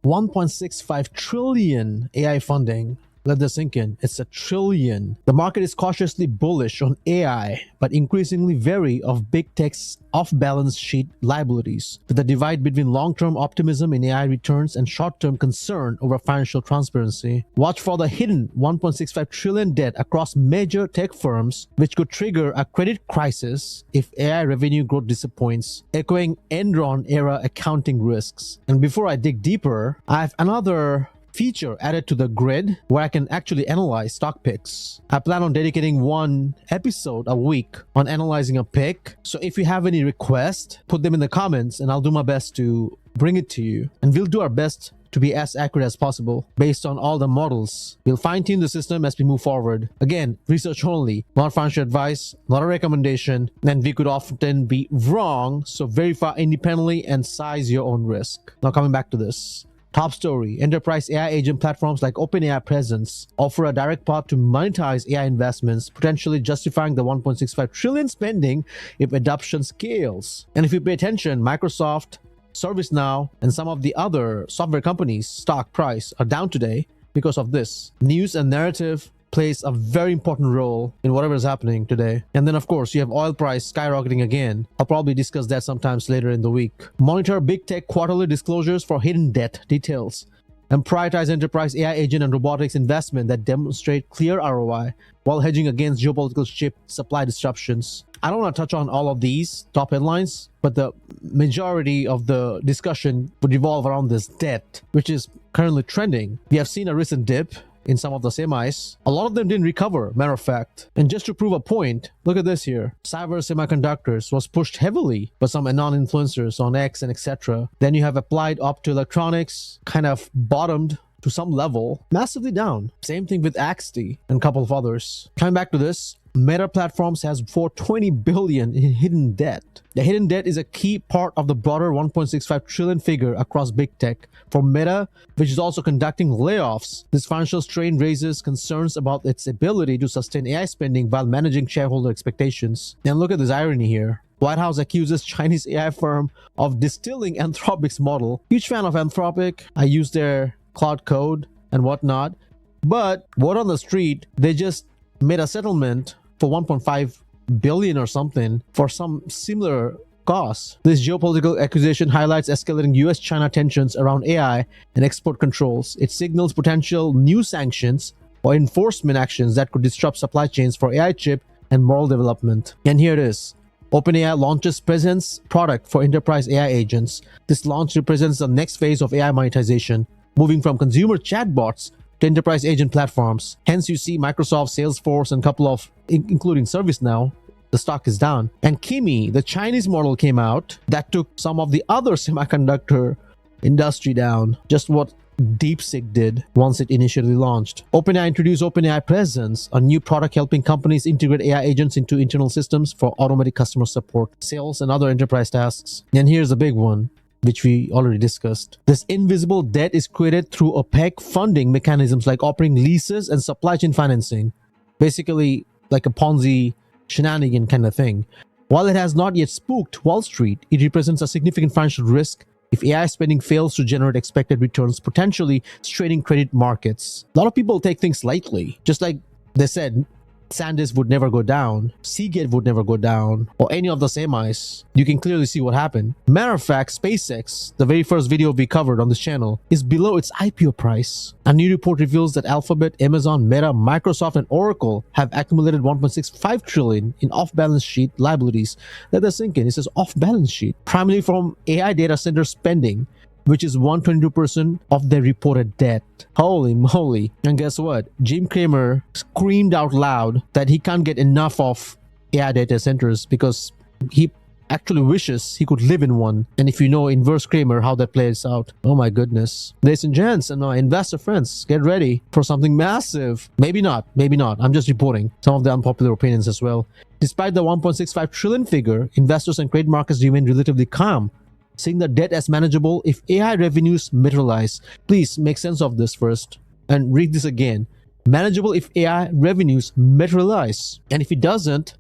1.65 trillion AI funding. Let this sink in. It's a trillion. The market is cautiously bullish on AI, but increasingly wary of big tech's off-balance sheet liabilities. With the divide between long-term optimism in AI returns and short-term concern over financial transparency. Watch for the hidden 1.65 trillion debt across major tech firms, which could trigger a credit crisis if AI revenue growth disappoints, echoing Enron-era accounting risks. And before I dig deeper, I have another feature added to the grid where I can actually analyze stock picks. I plan on dedicating one episode a week on analyzing a pick. So if you have any requests, put them in the comments and I'll do my best to bring it to you. And we'll do our best to be as accurate as possible based on all the models. We'll fine-tune the system as we move forward. Again, research only, not financial advice, not a recommendation, and we could often be wrong, so verify independently and size your own risk. Now coming back to this. Top story, enterprise AI agent platforms like OpenAI Presence offer a direct path to monetize AI investments, potentially justifying the 1.65 trillion spending if adoption scales. And if you pay attention, Microsoft, ServiceNow, and some of the other software companies' stock price are down today because of this. News and narrative plays a very important role in whatever is happening today. And then of course you have oil price skyrocketing again. I'll probably discuss that sometimes later in the week. Monitor big tech quarterly disclosures for hidden debt details and prioritize enterprise AI agent and robotics investment that demonstrate clear ROI while hedging against geopolitical chip supply disruptions. I don't want to touch on all of these top headlines, but the majority of the discussion would revolve around this debt, which is currently trending. We have seen a recent dip in some of the semis. A lot of them didn't recover, matter of fact. And just to prove a point, look at this here. Cyber Semiconductors was pushed heavily by some anon influencers on X and etc. Then you have Applied Optoelectronics, kind of bottomed to some level, massively down. Same thing with Axty and a couple of others. Coming back to this, Meta Platforms has $420 billion in hidden debt. The hidden debt is a key part of the broader 1.65 trillion figure across big tech. For Meta, which is also conducting layoffs, this financial strain raises concerns about its ability to sustain AI spending while managing shareholder expectations. And look at this irony here. White House accuses Chinese AI firm of distilling Anthropic's model. Huge fan of Anthropic. I use their cloud code and whatnot. But word on the street, they just made a settlement for 1.5 billion or something for some similar costs. This geopolitical accusation highlights escalating US-China tensions around AI and export controls. It signals potential new sanctions or enforcement actions that could disrupt supply chains for AI chip and model development. And here it is. OpenAI launches Presence product for enterprise AI agents. This launch represents the next phase of AI monetization, moving from consumer chatbots to enterprise agent platforms. Hence, you see Microsoft, Salesforce, and a couple of, including ServiceNow, the stock is down. And Kimi, the Chinese model, came out that took some of the other semiconductor industry down. Just what DeepSeek did once it initially launched. OpenAI introduced OpenAI Presence, a new product helping companies integrate AI agents into internal systems for automatic customer support, sales, and other enterprise tasks. And here's a big one, which we already discussed. This invisible debt is created through opaque funding mechanisms like offering leases and supply chain financing. Basically, like a Ponzi shenanigan kind of thing. While it has not yet spooked Wall Street, it represents a significant financial risk if AI spending fails to generate expected returns, potentially straining credit markets. A lot of people take things lightly. Just like they said, SanDisk would never go down, Seagate would never go down, or any of the semis. You can clearly see what happened. Matter of fact, SpaceX, the very first video we covered on this channel, is below its IPO price. A new report reveals that Alphabet, Amazon, Meta, Microsoft, and Oracle have accumulated 1.65 trillion in off-balance sheet liabilities. Let that sink in. It says off-balance sheet, primarily from AI data center spending, which is 122% of their reported debt. Holy moly. And guess what? Jim Cramer screamed out loud that he can't get enough of AI data centers because he actually wishes he could live in one. And if you know inverse Cramer, how that plays out, oh my goodness. Ladies and gents and investor friends, get ready for something massive. Maybe not, maybe not. I'm just reporting some of the unpopular opinions as well. Despite the 1.65 trillion figure, investors and trade markets remain relatively calm, seeing the debt as manageable if AI revenues materialize. Please make sense of this first and read this again. manageable if AI revenues materialize. And if it doesn't,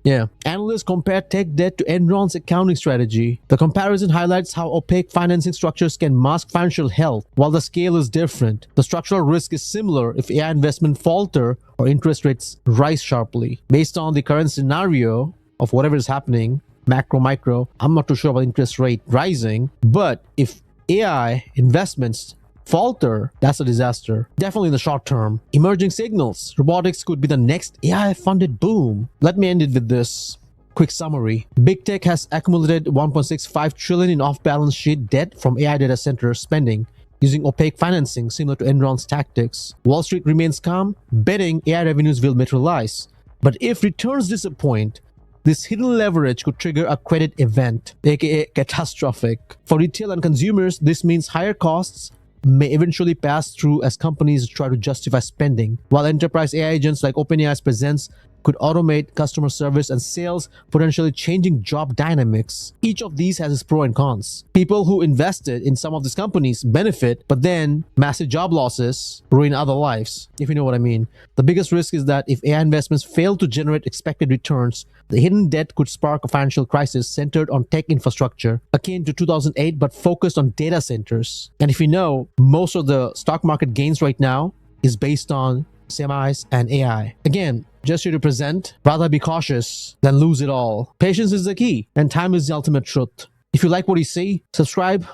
analysts compare tech debt to Enron's accounting strategy. The comparison highlights how opaque financing structures can mask financial health while the scale is different. The structural risk is similar if AI investment falter or interest rates rise sharply. Based on the current scenario of whatever is happening, macro, micro, I'm not too sure about interest rate rising, but if AI investments falter, that's a disaster. Definitely in the short term. Emerging signals. Robotics could be the next AI-funded boom. Let me end it with this quick summary. Big tech has accumulated 1.65 trillion in off-balance sheet debt from AI data center spending using opaque financing similar to Enron's tactics. Wall Street remains calm, betting AI revenues will materialize. But if returns disappoint, this hidden leverage could trigger a credit event, aka catastrophic. For retail and consumers, this means higher costs may eventually pass through as companies try to justify spending, while enterprise AI agents like OpenAI's presence could automate customer service and sales, potentially changing job dynamics. Each of these has its pros and cons. People who invested in some of these companies benefit, but then massive job losses ruin other lives, if you know what I mean. The biggest risk is that if AI investments fail to generate expected returns, the hidden debt could spark a financial crisis centered on tech infrastructure, akin to 2008 but focused on data centers. And if you know, most of the stock market gains right now is based on semis and AI. Again, just here to present, rather be cautious than lose it all. Patience is the key, and time is the ultimate truth. If you like what you see, subscribe.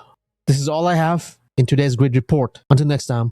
This is all I have in today's great report. Until next time.